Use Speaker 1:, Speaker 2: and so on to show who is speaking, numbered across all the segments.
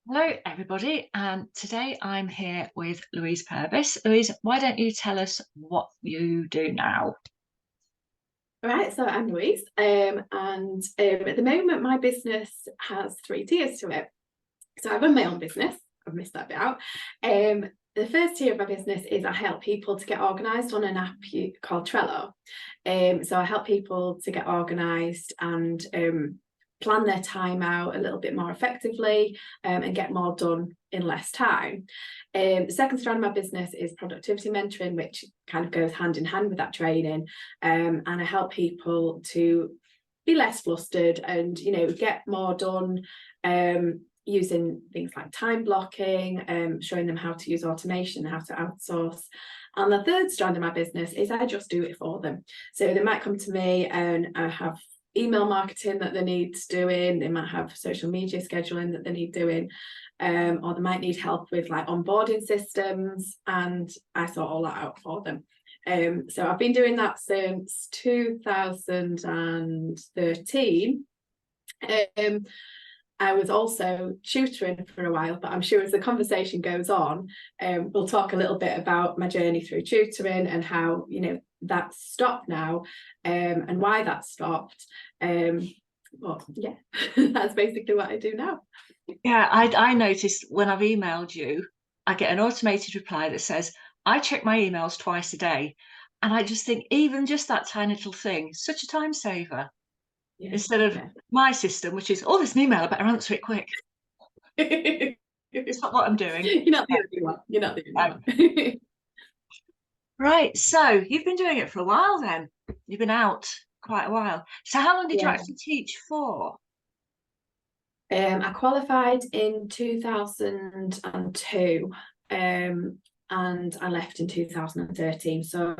Speaker 1: Hello, everybody, and today I'm here with Louise Purvis. Louise, why don't you tell us what you do now?
Speaker 2: Right, so I'm Louise, and at the moment my business has three tiers to it. So I run my own business. I've missed that bit out. The first tier of my business is I help people to get organised on an app called Trello. So I help people to get organised and plan their time out a little bit more effectively and get more done in less time. The second strand of my business is productivity mentoring, which kind of goes hand in hand with that training. And I help people to be less flustered and, get more done using things like time blocking, showing them how to use automation, how to outsource. And the third strand of my business is I just do it for them. So they might come to me and I have email marketing that they need doing, they might have social media scheduling that they need doing, or they might need help with like onboarding systems, and I sort all that out for them. So I've been doing that since 2013. I was also tutoring for a while, but I'm sure as the conversation goes on, we'll talk a little bit about my journey through tutoring and how, that's stopped now, and why that stopped. But yeah, that's basically what I do now.
Speaker 1: Yeah, I noticed when I've emailed you, I get an automated reply that says, I check my emails twice a day. And I just think, even just that tiny little thing, such a time saver,
Speaker 2: Yeah,
Speaker 1: instead of
Speaker 2: yeah.
Speaker 1: my system, which is, oh, there's an email, I better answer it quick.
Speaker 2: You're
Speaker 1: It's not what I'm doing.
Speaker 2: not the only one. You're not the only
Speaker 1: No.
Speaker 2: one.
Speaker 1: Right, so you've been doing it for a while then. You've been out quite a while. So how long did you
Speaker 2: Yeah.
Speaker 1: actually teach for?
Speaker 2: I qualified in 2002, and I left in 2013. So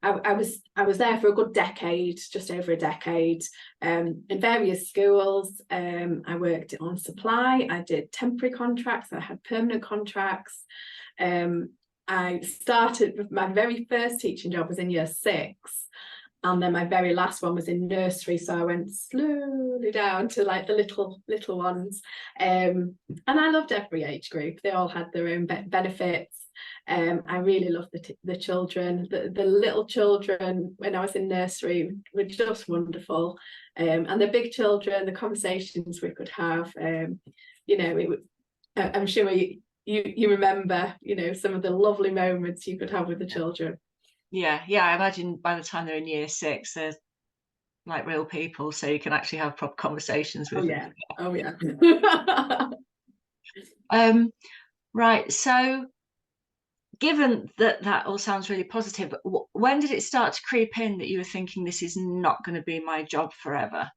Speaker 2: I was there for a good decade, just over a decade, in various schools. I worked on supply. I did temporary contracts. I had permanent contracts. I started with my very first teaching job was in year 6. And then my very last one was in nursery, so I went slowly down to like the little ones, and I loved every age group. They all had their own benefits. I really loved the children. The little children when I was in nursery were just wonderful, and the big children, the conversations we could have. I'm sure you remember, some of the lovely moments you could have with the children.
Speaker 1: Yeah, I imagine by the time they're in year 6, they're like real people, so you can actually have proper conversations
Speaker 2: Oh
Speaker 1: with them.
Speaker 2: yeah. Oh yeah.
Speaker 1: Um, right, so given that that all sounds really positive, when did it start to creep in that you were thinking this is not going to be my job forever?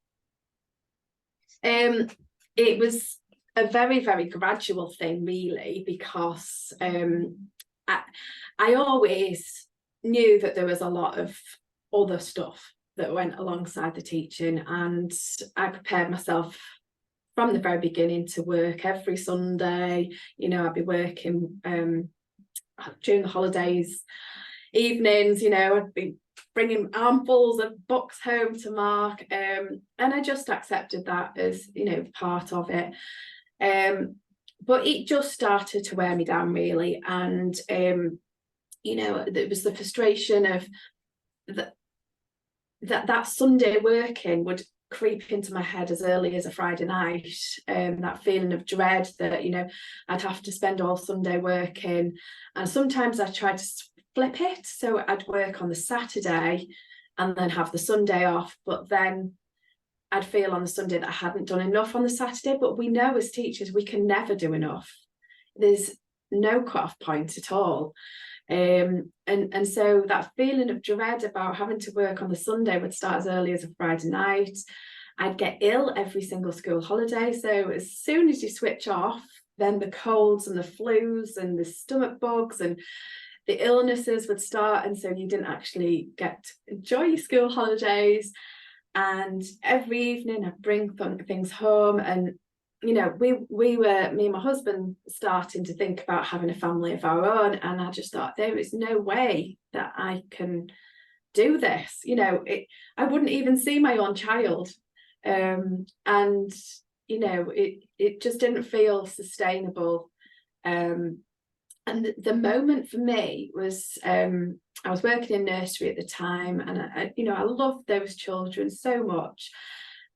Speaker 2: It was a very, very gradual thing, really, because I always knew that there was a lot of other stuff that went alongside the teaching, and I prepared myself from the very beginning to work every Sunday. I'd be working during the holidays, evenings. I'd be bringing armfuls of books home to Mark, and I just accepted that as part of it. But it just started to wear me down, really, and it was the frustration of that Sunday working would creep into my head as early as a Friday night. That feeling of dread that I'd have to spend all Sunday working, and sometimes I tried to flip it, so I'd work on the Saturday and then have the Sunday off, but then I'd feel on the Sunday that I hadn't done enough on the Saturday. But we know as teachers we can never do enough. There's no cut-off point at all. And so that feeling of dread about having to work on the Sunday would start as early as a Friday night. I'd get ill every single school holiday. So as soon as you switch off, then the colds and the flus and the stomach bugs and the illnesses would start. And so you didn't actually get to enjoy your school holidays. And every evening I'd bring things home, and we were, me and my husband, starting to think about having a family of our own, and I just thought there is no way that I can do this. I wouldn't even see my own child, and you know, it just didn't feel sustainable. And the moment for me was, I was working in nursery at the time, and I you know, I loved those children so much.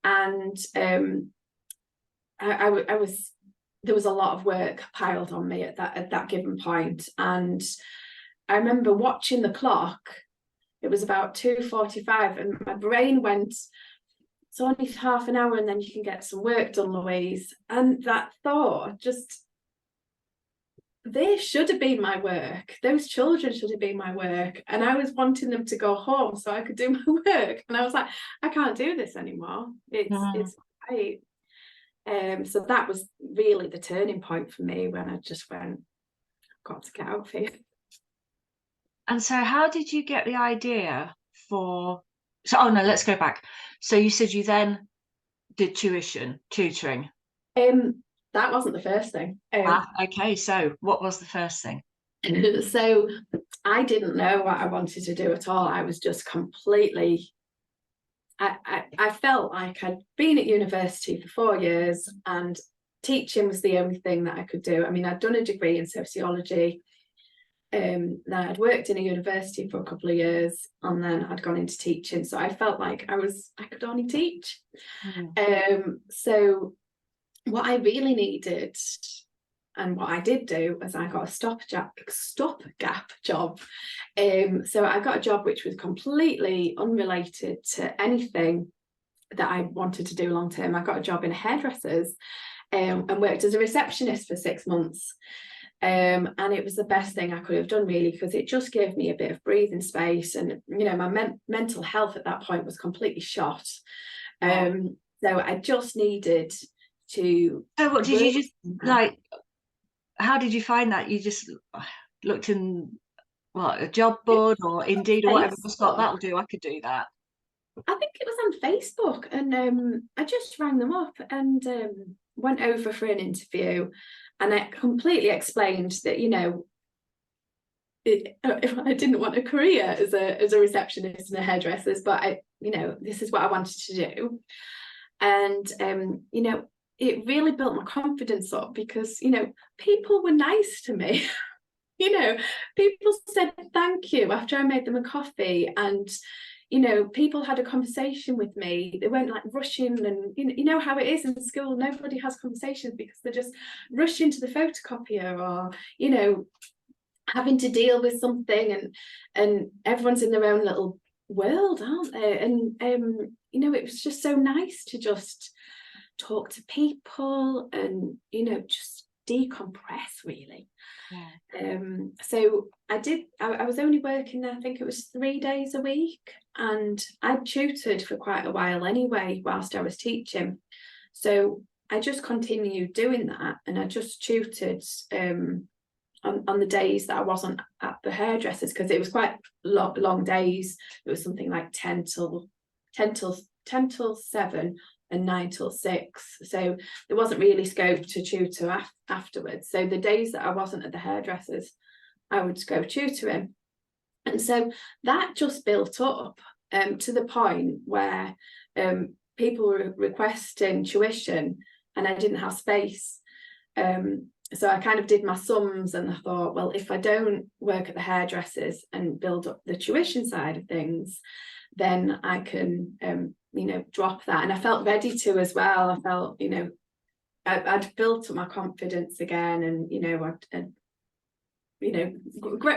Speaker 2: And I was, there was a lot of work piled on me at that given point. And I remember watching the clock. It was about 2:45, and my brain went, it's only half an hour and then you can get some work done, Louise. And that thought just, they should have been my work. Those children should have been my work. And I was wanting them to go home so I could do my work. And I was like, I can't do this anymore. It's right. So that was really the turning point for me, when I just went, I've got to get out of here.
Speaker 1: And so how did you get the idea for, so, oh no, let's go back. So you said you then did tutoring.
Speaker 2: That wasn't the first thing.
Speaker 1: Okay, so what was the first thing?
Speaker 2: So I didn't know what I wanted to do at all. I was just completely, I felt like I'd been at university for 4 years and teaching was the only thing that I could do. I mean, I'd done a degree in sociology, then I'd worked in a university for a couple of years, and then I'd gone into teaching. So I felt like I could only teach. So what I really needed, and what I did do, was I got a stopgap job. So I got a job which was completely unrelated to anything that I wanted to do long term. I got a job in hairdressers, and worked as a receptionist for 6 months. And it was the best thing I could have done, really, because it just gave me a bit of breathing space. And, you know, my mental health at that point was completely shot. So I just needed to.
Speaker 1: So what did you just, like, how did you find that? You just looked in, what, a job board or Indeed or whatever, just thought, that'll do, I could do that?
Speaker 2: I think it was on Facebook, and I just rang them up and went over for an interview, and I completely explained that, you know, if I didn't want a career as a receptionist and a hairdresser, but you know, this is what I wanted to do. And you know, it really built my confidence up, because, you know, people were nice to me. You know, people said thank you after I made them a coffee, and, you know, people had a conversation with me. They weren't like rushing, and you know how it is in school, nobody has conversations because they're just rushing to the photocopier, or, you know, having to deal with something, and everyone's in their own little world, aren't they? And you know, it was just so nice to just talk to people and, you know, just decompress, really. So I was only working there, I think it was 3 days a week, and I tutored for quite a while anyway whilst I was teaching. So I just continued doing that, and I just tutored on the days that I wasn't at the hairdressers, because it was quite long days. It was something like 10 till 7 and 9 till 6. So there wasn't really scope to tutor afterwards. So the days that I wasn't at the hairdressers, I would go tutoring. And so that just built up to the point where people were requesting tuition and I didn't have space. So I kind of did my sums, and I thought, well, if I don't work at the hairdressers and build up the tuition side of things, then I can, you know, drop that. And I felt ready to as well. I felt, you know, I'd built up my confidence again, and, you know, I'd you know,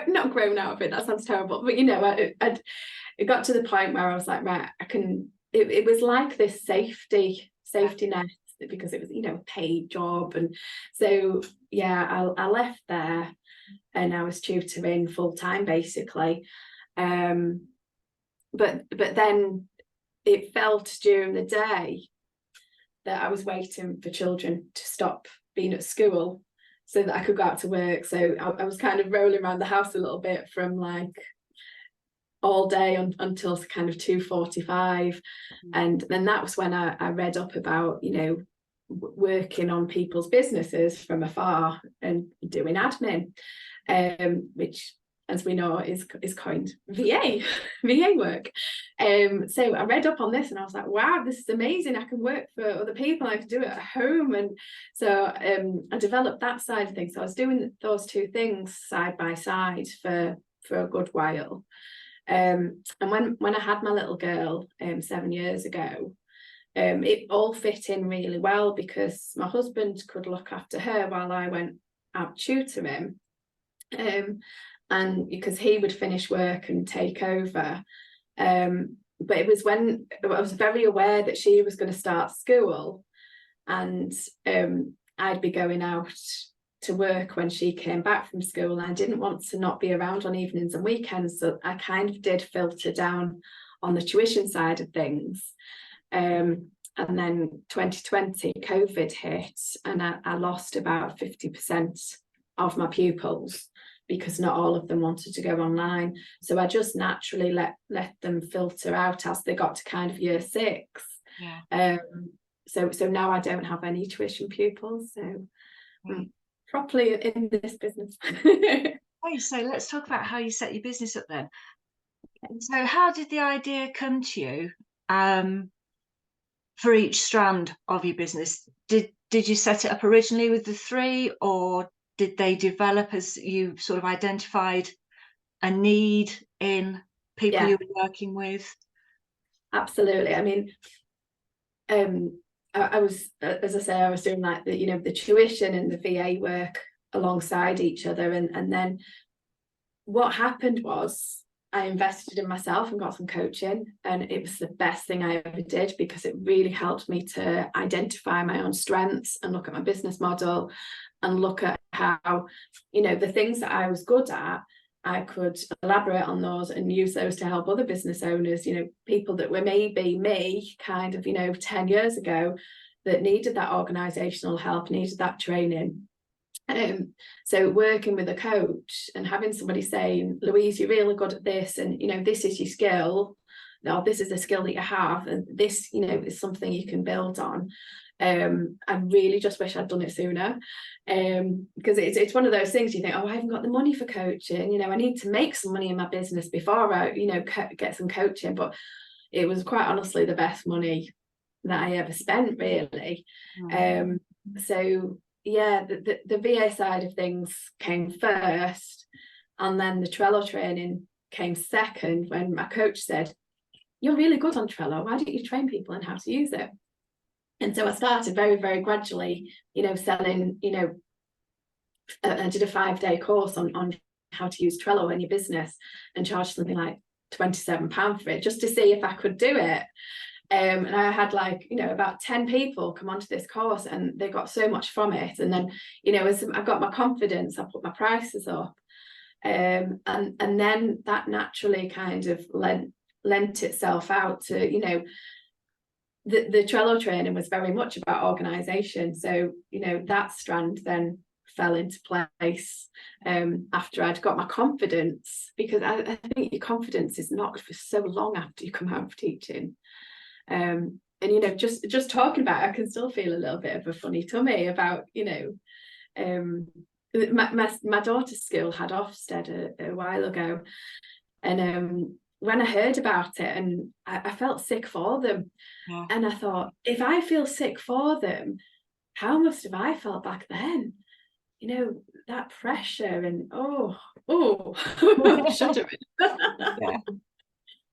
Speaker 2: not grown out of it, that sounds terrible, but, you know, it got to the point where I was like, right, I can, it was like this safety net, because it was, you know, a paid job. And so, yeah, I left there and I was tutoring full time, basically. But then it felt during the day that I was waiting for children to stop being at school so that I could go out to work. So I was kind of rolling around the house a little bit from like all day until kind of 2:45. And then that was when I read up about, you know, working on people's businesses from afar and doing admin, which as we know, is coined VA, VA work. So I read up on this and I was like, wow, this is amazing. I can work for other people. I can do it at home. And so I developed that side of things. So I was doing those two things side by side for a good while. And when I had my little girl 7 years ago, it all fit in really well because my husband could look after her while I went out tutoring. And because he would finish work and take over. But it was when I was very aware that she was going to start school, and I'd be going out to work when she came back from school, and I didn't want to not be around on evenings and weekends, so I kind of did filter down on the tuition side of things. And then 2020 COVID hit, and I lost about 50% of my pupils because not all of them wanted to go online. So I just naturally let them filter out as they got to kind of year 6.
Speaker 1: Yeah.
Speaker 2: So now I don't have any tuition pupils. So I'm properly in this business.
Speaker 1: Okay, so let's talk about how you set your business up then. So how did the idea come to you for each strand of your business? Did you set it up originally with the 3, or did they develop as you sort of identified a need in people you were working with?
Speaker 2: Absolutely. I mean, I was, as I say, I was doing like the tuition and the VA work alongside each other, and then what happened was I invested in myself and got some coaching, and it was the best thing I ever did because it really helped me to identify my own strengths and look at my business model and look at how, the things that I was good at, I could elaborate on those and use those to help other business owners, people that were maybe me kind of, 10 years ago that needed that organizational help, needed that training. So working with a coach and having somebody saying, Louise, you're really good at this, and this is your skill, or this is a skill that you have, and this is something you can build on. I really just wish I'd done it sooner, because it's one of those things you think, oh, I haven't got the money for coaching, I need to make some money in my business before I get some coaching. But it was quite honestly the best money that I ever spent, really. So yeah, the VA side of things came first, and then the Trello training came second, when my coach said, you're really good on Trello, why don't you train people on how to use it? And so I started very, very gradually, selling, I did a 5-day course on how to use Trello in your business and charged something like £27 for it, just to see if I could do it. And I had about 10 people come onto this course, and they got so much from it. And then, as I got my confidence, I put my prices up. And then that naturally kind of lent itself out to, the Trello training was very much about organization. So, that strand then fell into place after I'd got my confidence, because I think your confidence is knocked for so long after you come out of teaching. And just talking about it, I can still feel a little bit of a funny tummy about my daughter's school had Ofsted a while ago, and when I heard about it, and I felt sick for them. And I thought, if I feel sick for them, how must have I felt back then? That pressure, and shuddering.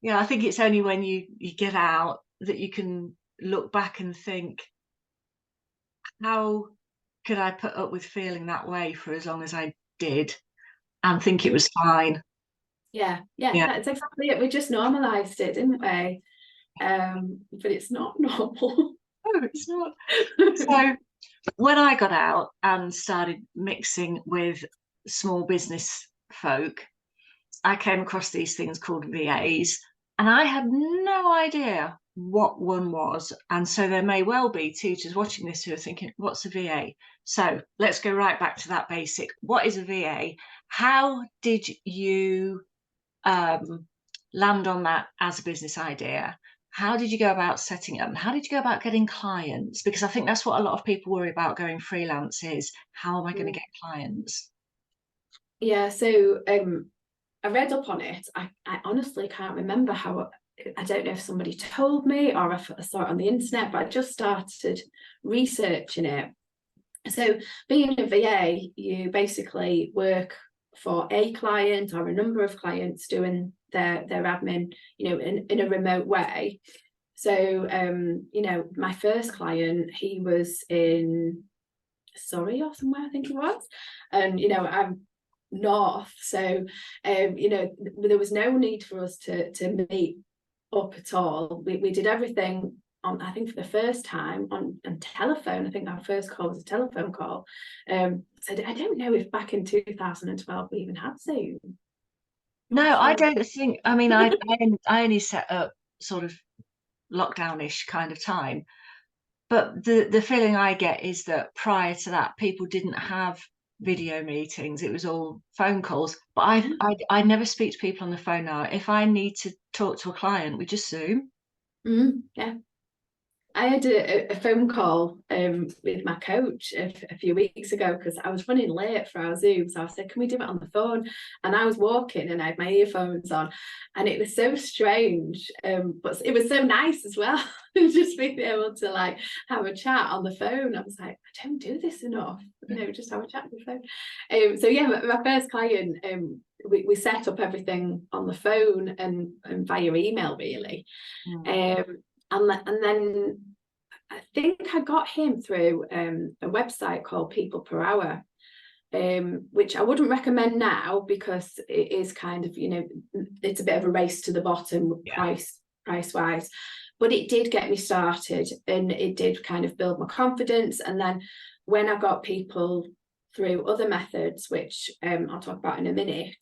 Speaker 1: Yeah, I think it's only when you get out that you can look back and think, how could I put up with feeling that way for as long as I did and think it was fine?
Speaker 2: Yeah, that's exactly it. We just normalized it, didn't we? But it's not normal.
Speaker 1: No, it's not. So when I got out and started mixing with small business folk, I came across these things called VAs, and I had no idea what one was. And so there may well be tutors watching this who are thinking, what's a VA? So let's go right back to that basic. What is a VA? How did you land on that as a business idea? How did you go about setting it up? How did you go about getting clients? Because I think that's what a lot of people worry about going freelance is, how am I going to get clients?
Speaker 2: Yeah, so I read up on it. I honestly can't remember how. I don't know if somebody told me or if I saw it on the internet, but I just started researching it. So being a VA, you basically work for a client or a number of clients doing their admin, you know, in a remote way. So, you know, my first client, he was in Surrey or somewhere, I think he was. And, you know, I'm north. So, you know, there was no need for us to meet up at all. We did everything on, I think for the first time, on telephone. I think our first call was a telephone call. So I don't know if back in 2012 we even had Zoom.
Speaker 1: No, I
Speaker 2: Sure.
Speaker 1: don't think. I mean, I only set up sort of lockdownish kind of time. But the feeling I get is that prior to that, people didn't have video meetings. It was all phone calls. But I never speak to people on the phone now. If I need to talk to a client, we just Zoom.
Speaker 2: Yeah. I had a phone call with my coach a few weeks ago because I was running late for our Zoom. So I said, can we do it on the phone? And I was walking and I had my earphones on, and it was so strange, but it was so nice as well. Just being able to like have a chat on the phone. I was like, I don't do this enough, you know, just have a chat on the phone. So yeah, my first client, we set up everything on the phone and via email really. And then I think I got him through a website called People Per Hour, which I wouldn't recommend now because it is kind of, you know, it's a bit of a race to the bottom price wise. But it did get me started and it did kind of build my confidence. And then when I got people through other methods, which I'll talk about in a minute,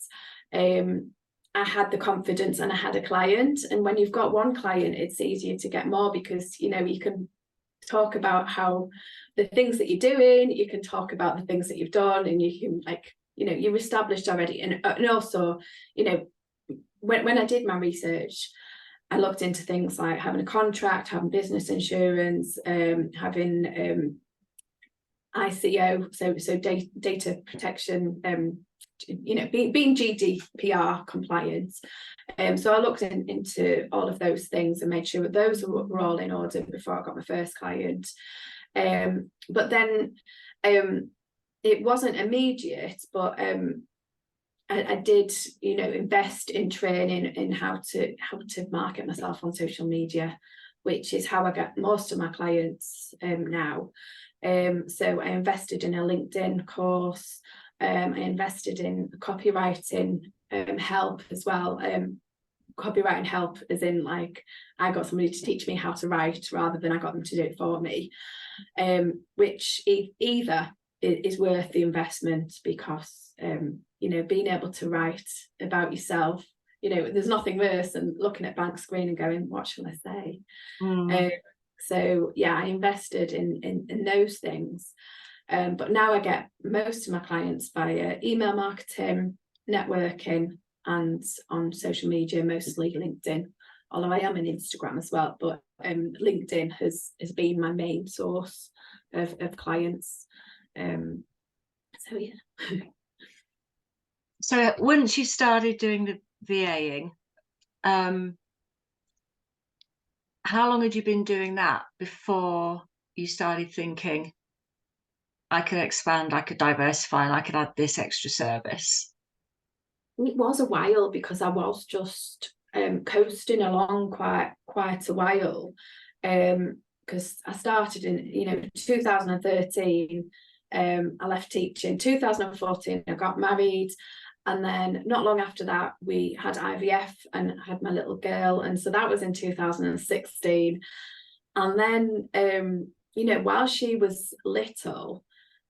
Speaker 2: I had the confidence and I had a client. And when you've got one client, it's easier to get more because, you know, you can talk about how the things that you're doing, you can talk about the things that you've done, and you can, like, you know, you're established already. And also, you know, when I did my research, I looked into things like having a contract, having business insurance, having ICO, so data protection, you know, being GDPR compliant. So I looked into all of those things and made sure that those were all in order before I got my first client. But then it wasn't immediate, but I did, you know, invest in training in how to market myself on social media, which is how I get most of my clients now. So I invested in a LinkedIn course. I invested in copywriting help as well. Copywriting help as in, like, I got somebody to teach me how to write rather than I got them to do it for me, which either is worth the investment because, you know, being able to write about yourself, you know, there's nothing worse than looking at blank screen and going, what shall I say? So yeah, I invested in those things. But now I get most of my clients via email marketing, networking, and on social media, mostly LinkedIn, although I am on Instagram as well. But LinkedIn has been my main source of clients. So yeah.
Speaker 1: So once you started doing the VAing, how long had you been doing that before you started thinking, I could expand, I could diversify, and I could add this extra service?
Speaker 2: It was a while because I was just coasting along quite a while, because I started in, you know, 2013. I left teaching 2014. I got married, and then not long after that we had IVF and had my little girl, and so that was in 2016. And then you know, while she was little,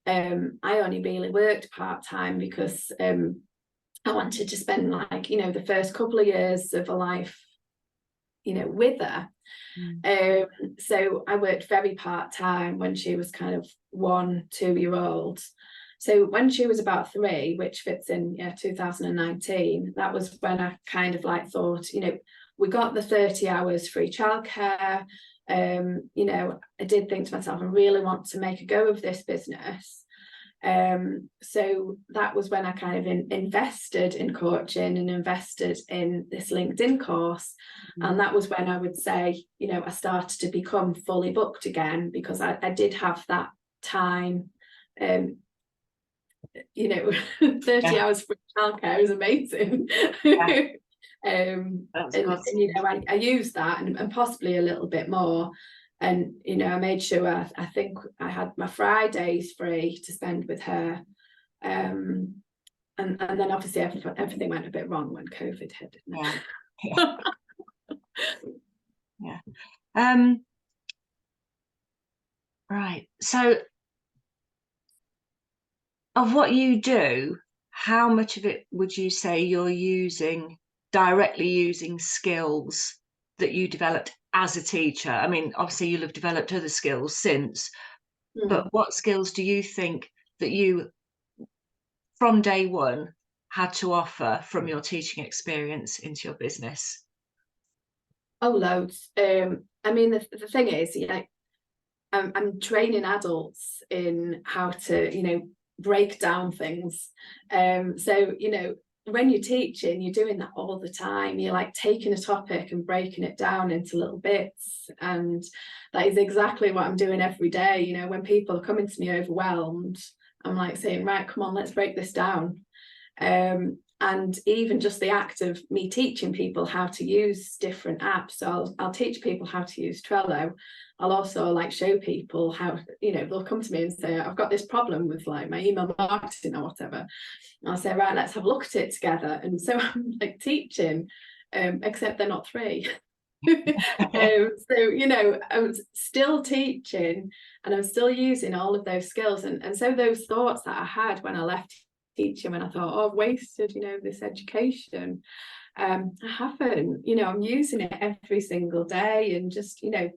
Speaker 2: I only really worked part-time because I wanted to spend, like, you know, the first couple of years of her life, you know, with her. So I worked very part-time when she was kind of 1-2-year-old. So when she was about 3, which fits in 2019, that was when I kind of like thought, you know, we got the 30 hours free childcare. You know, I did think to myself, I really want to make a go of this business. So that was when I kind of invested in coaching and invested in this LinkedIn course. And that was when I would say, you know, I started to become fully booked again, because I did have that time. You know, 30 hours for childcare is amazing. And you know, I used that and possibly a little bit more. And you know, I made sure I think I had my Fridays free to spend with her. And then obviously everything went a bit wrong when COVID hit, didn't it?
Speaker 1: Yeah. Right. So of what you do, how much of it would you say you're directly using skills that you developed as a teacher? I mean, obviously you'll have developed other skills since, but what skills do you think that you, from day one, had to offer from your teaching experience into your business?
Speaker 2: Oh, loads. I mean, the thing is, you know, I'm training adults in how to, you know, break down things. So, you know, when you're teaching, you're doing that all the time. You're like taking a topic and breaking it down into little bits. And that is exactly what I'm doing every day. You know, when people are coming to me overwhelmed, I'm like saying, right, come on, let's break this down. And even just the act of me teaching people how to use different apps. So I'll teach people how to use Trello. I'll also like show people how, you know, they'll come to me and say, I've got this problem with like my email marketing or whatever. And I'll say, right, let's have a look at it together. And so I'm like teaching, except they're not 3. So, you know, I'm still teaching and I'm still using all of those skills. And so those thoughts that I had when I left teaching, when I thought, oh, I've wasted, you know, this education, I haven't. You know, I'm using it every single day, and just, you know,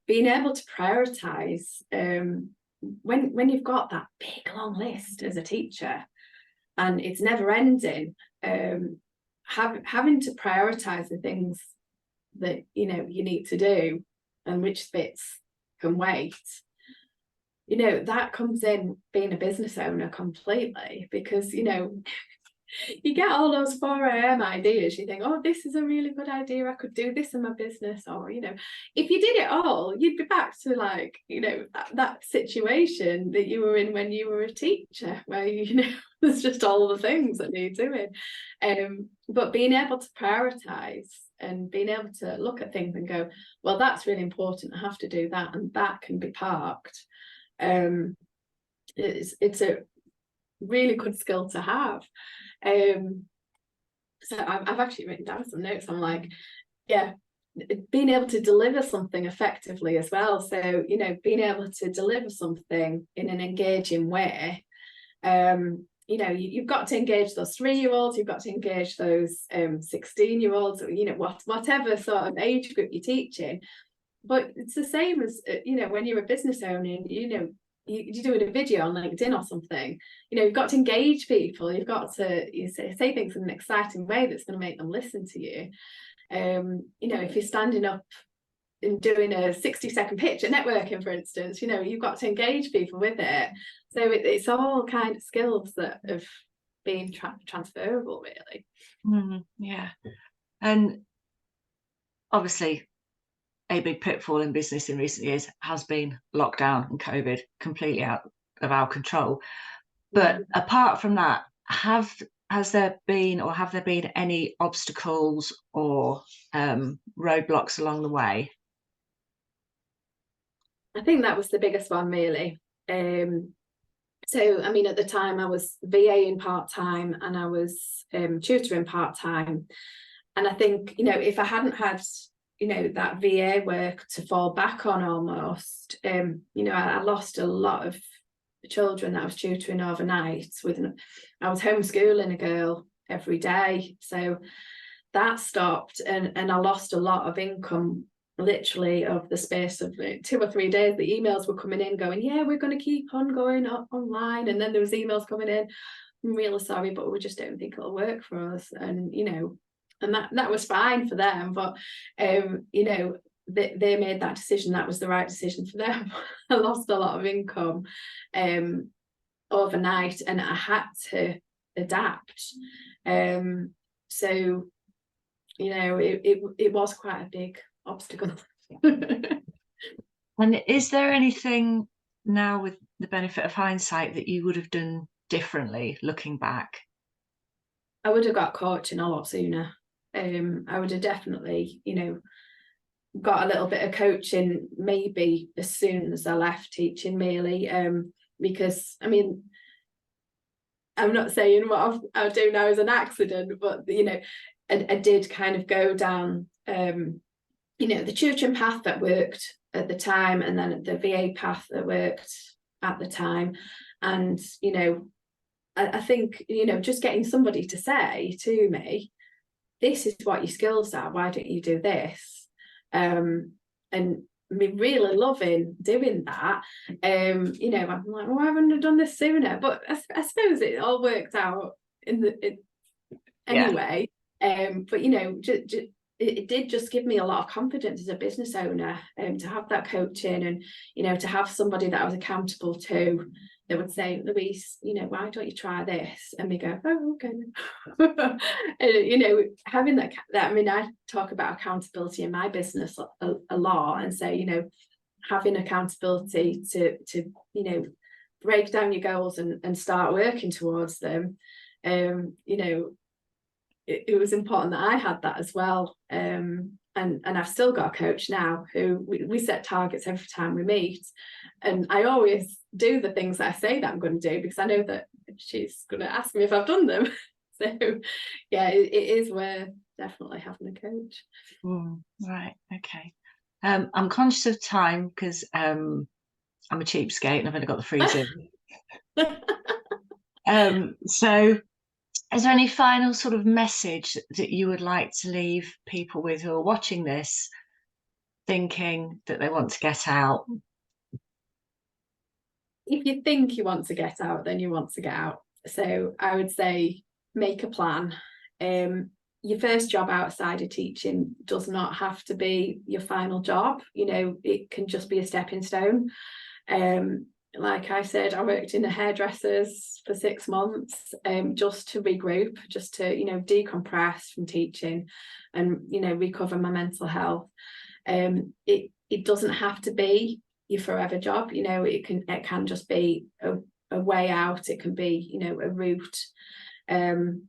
Speaker 2: being able to prioritize, when you've got that big long list as a teacher and it's never ending, having to prioritize the things that, you know, you need to do and which bits can wait. You know, that comes in being a business owner completely, because, you know, you get all those 4 a.m. ideas. You think, oh, this is a really good idea. I could do this in my business. Or, you know, if you did it all, you'd be back to like, you know, that situation that you were in when you were a teacher, where, you know, there's just all the things that need doing. But being able to prioritize and being able to look at things and go, well, that's really important. I have to do that, and that can be parked. It's a really good skill to have. So I've actually written down some notes. I'm like, yeah, being able to deliver something effectively as well. So, you know, being able to deliver something in an engaging way. You know, you've got to engage those 3-year-olds, you've got to engage those 16-year-olds, you know, whatever sort of age group you're teaching. But it's the same as, you know, when you're a business owner, you know, you're doing a video on LinkedIn or something, you know, you've got to engage people. You've got to say things in an exciting way that's going to make them listen to you. You know, if you're standing up and doing a 60-second pitch at networking, for instance, you know, you've got to engage people with it. So it's all kind of skills that have been transferable, really.
Speaker 1: Yeah. And obviously, a big pitfall in business in recent years has been lockdown and COVID, completely out of our control. But apart from that, have there been any obstacles or roadblocks along the way?
Speaker 2: I think that was the biggest one, really. So, I mean, at the time I was VAing part-time and I was tutoring part-time. And I think, you know, if I hadn't had, you know, that VA work to fall back on almost, you know, I lost a lot of children that I was tutoring overnight. I was homeschooling a girl every day. So that stopped, and I lost a lot of income literally of the space of 2 or 3 days. The emails were coming in going, yeah, we're going to keep on going online. And then there was emails coming in, I'm really sorry, but we just don't think it'll work for us. And, you know, and that was fine for them. But, you know, they made that decision. That was the right decision for them. I lost a lot of income. overnight, and I had to adapt. So, you know, it was quite a big obstacle.
Speaker 1: And is there anything now, with the benefit of hindsight, that you would have done differently looking back?
Speaker 2: I would have got coaching a lot sooner. I would have definitely, you know, got a little bit of coaching maybe as soon as I left teaching, really. Because I mean, I'm not saying what I'll do now is an accident, but you know, I did kind of go down, you know, the tutoring path that worked at the time, and then the VA path that worked at the time. And you know, I think, you know, just getting somebody to say to me, this is what your skills are, why don't you do this? And me really loving doing that. You know, I'm like, why haven't I done this sooner? But I suppose it all worked out anyway. But you know, it did just give me a lot of confidence as a business owner, to have that coaching, and you know, to have somebody that I was accountable to that would say, Louise, you know, why don't you try this? And we go, oh, okay. And, you know, having that, I mean, I talk about accountability in my business a lot, and say, you know, having accountability to you know, break down your goals and start working towards them. You know, it was important that I had that as well. And I've still got a coach now who we set targets every time we meet, and I always do the things that I say that I'm going to do, because I know that she's going to ask me if I've done them. So yeah, it is worth definitely having a coach.
Speaker 1: Right, okay. I'm conscious of time because I'm a cheapskate and I've only got the freezer. So is there any final sort of message that you would like to leave people with who are watching this, thinking that they want to get out?
Speaker 2: If you think you want to get out, then you want to get out. So I would say make a plan. Your first job outside of teaching does not have to be your final job. You know, it can just be a stepping stone. Like I said, I worked in the hairdressers for 6 months, just to regroup, just to, you know, decompress from teaching, and you know, recover my mental health. It doesn't have to be your forever job. You know, it can just be a way out. It can be, you know, a route. And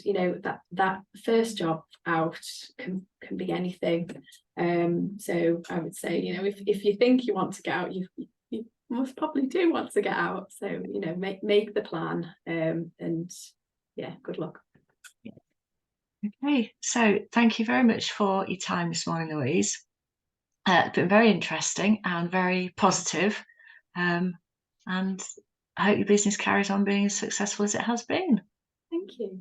Speaker 2: you know, that first job out can be anything. So I would say, you know, if you think you want to get out, you most probably do want to get out. So you know, make the plan, and yeah, good luck.
Speaker 1: Okay, so thank you very much for your time this morning, Louise. It's been very interesting and very positive. And I hope your business carries on being as successful as it has been.
Speaker 2: Thank you.